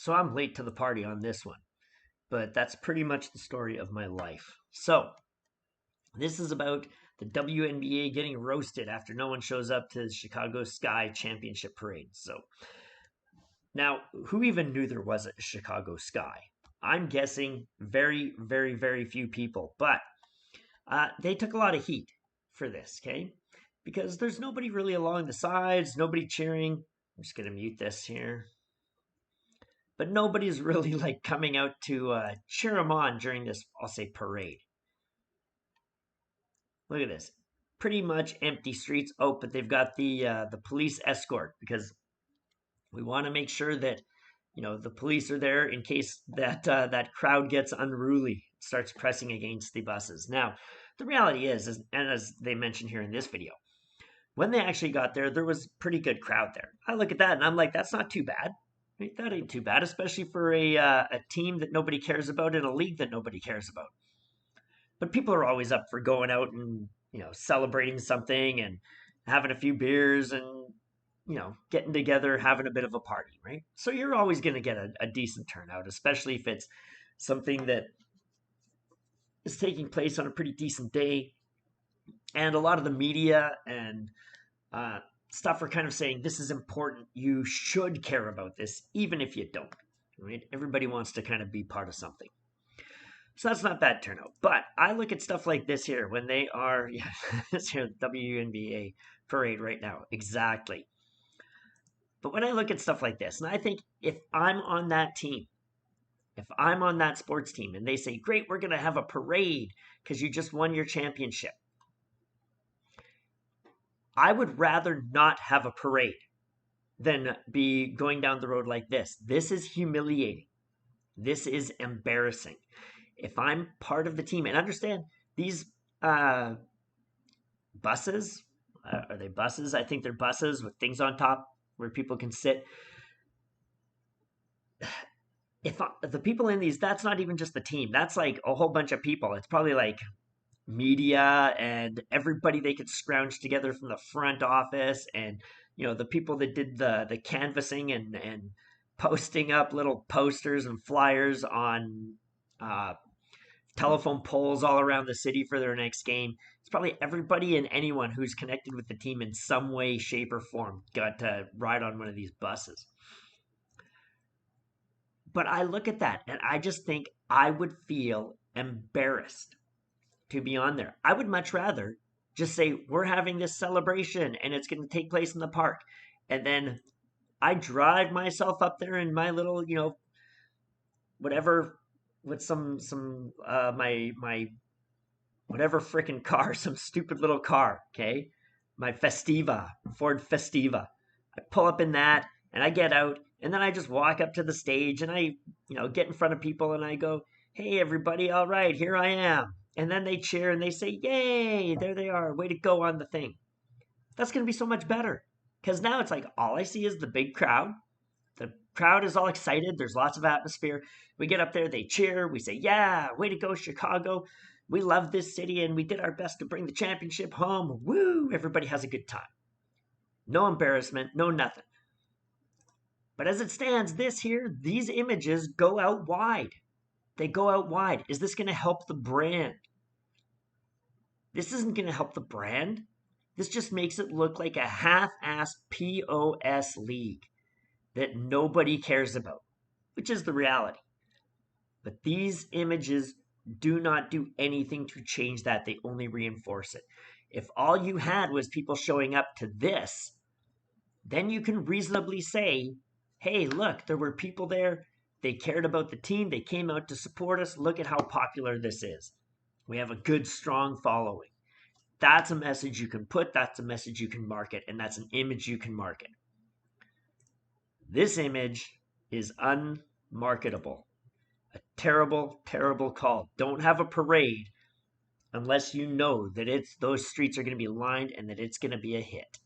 So I'm late to the party on this one, but that's pretty much the story of my life. So this is about the WNBA getting roasted after no one shows up to the Chicago Sky Championship Parade. So now, who even knew there was a Chicago Sky? I'm guessing very, very, very few people, but they took a lot of heat for this, okay? Because there's nobody really along the sides, nobody cheering. I'm just going to mute this here. But nobody's really like coming out to cheer them on during this, I'll say, parade. Look at this, pretty much empty streets. Oh, but they've got the police escort because we want to make sure that the police are there in case that crowd gets unruly, starts pressing against the buses. Now, the reality is, and as they mentioned here in this video, when they actually got there, there was a pretty good crowd there. I look at that and I'm like, that's not too bad. Right? That ain't too bad, especially for a team that nobody cares about in a league that nobody cares about. But people are always up for going out and celebrating something and having a few beers and getting together, having a bit of a party, right? So you're always going to get a decent turnout, especially if it's something that is taking place on a pretty decent day. And a lot of the media and stuff are kind of saying this is important. You should care about this, even if you don't. Right? Everybody wants to kind of be part of something. So that's not bad turnout. But I look at stuff like this here when they are, this here, WNBA parade right now. Exactly. But when I look at stuff like this, and I think if I'm on that team, if I'm on that sports team and they say, great, we're going to have a parade because you just won your championship, I would rather not have a parade than be going down the road like this. This is humiliating. This is embarrassing. If I'm part of the team, and understand these buses, are they buses? I think they're buses with things on top where people can sit. If the people in these, that's not even just the team. That's like a whole bunch of people. It's probably like media and everybody they could scrounge together from the front office and the people that did the canvassing and posting up little posters and flyers on telephone poles all around the city for their next game. It's probably everybody and anyone who's connected with the team in some way, shape, or form got to ride on one of these buses. But I look at that and I just think I would feel embarrassed to be on there. I would much rather just say, we're having this celebration and it's going to take place in the park. And then I drive myself up there in my little, whatever, with some my whatever freaking car, some stupid little car, okay? My Festiva, Ford Festiva. I pull up in that and I get out and then I just walk up to the stage and I, get in front of people and I go, hey, everybody, all right, here I am. And then they cheer and they say, yay, there they are, way to go on the thing. That's going to be so much better because now it's like all I see is the big crowd. The crowd is all excited. There's lots of atmosphere. We get up there, they cheer. We say, yeah, way to go, Chicago. We love this city and we did our best to bring the championship home. Woo! Everybody has a good time. No embarrassment, no nothing. But as it stands, these images go out wide. They go out wide. Is this going to help the brand? This isn't going to help the brand. This just makes it look like a half-assed POS league that nobody cares about, which is the reality. But these images do not do anything to change that. They only reinforce it. If all you had was people showing up to this, then you can reasonably say, hey, look, there were people there. They cared about the team. They came out to support us. Look at how popular this is. We have a good, strong following. That's a message you can put. That's a message you can market. And that's an image you can market. This image is unmarketable. A terrible, terrible call. Don't have a parade unless you know that those streets are going to be lined and that it's going to be a hit.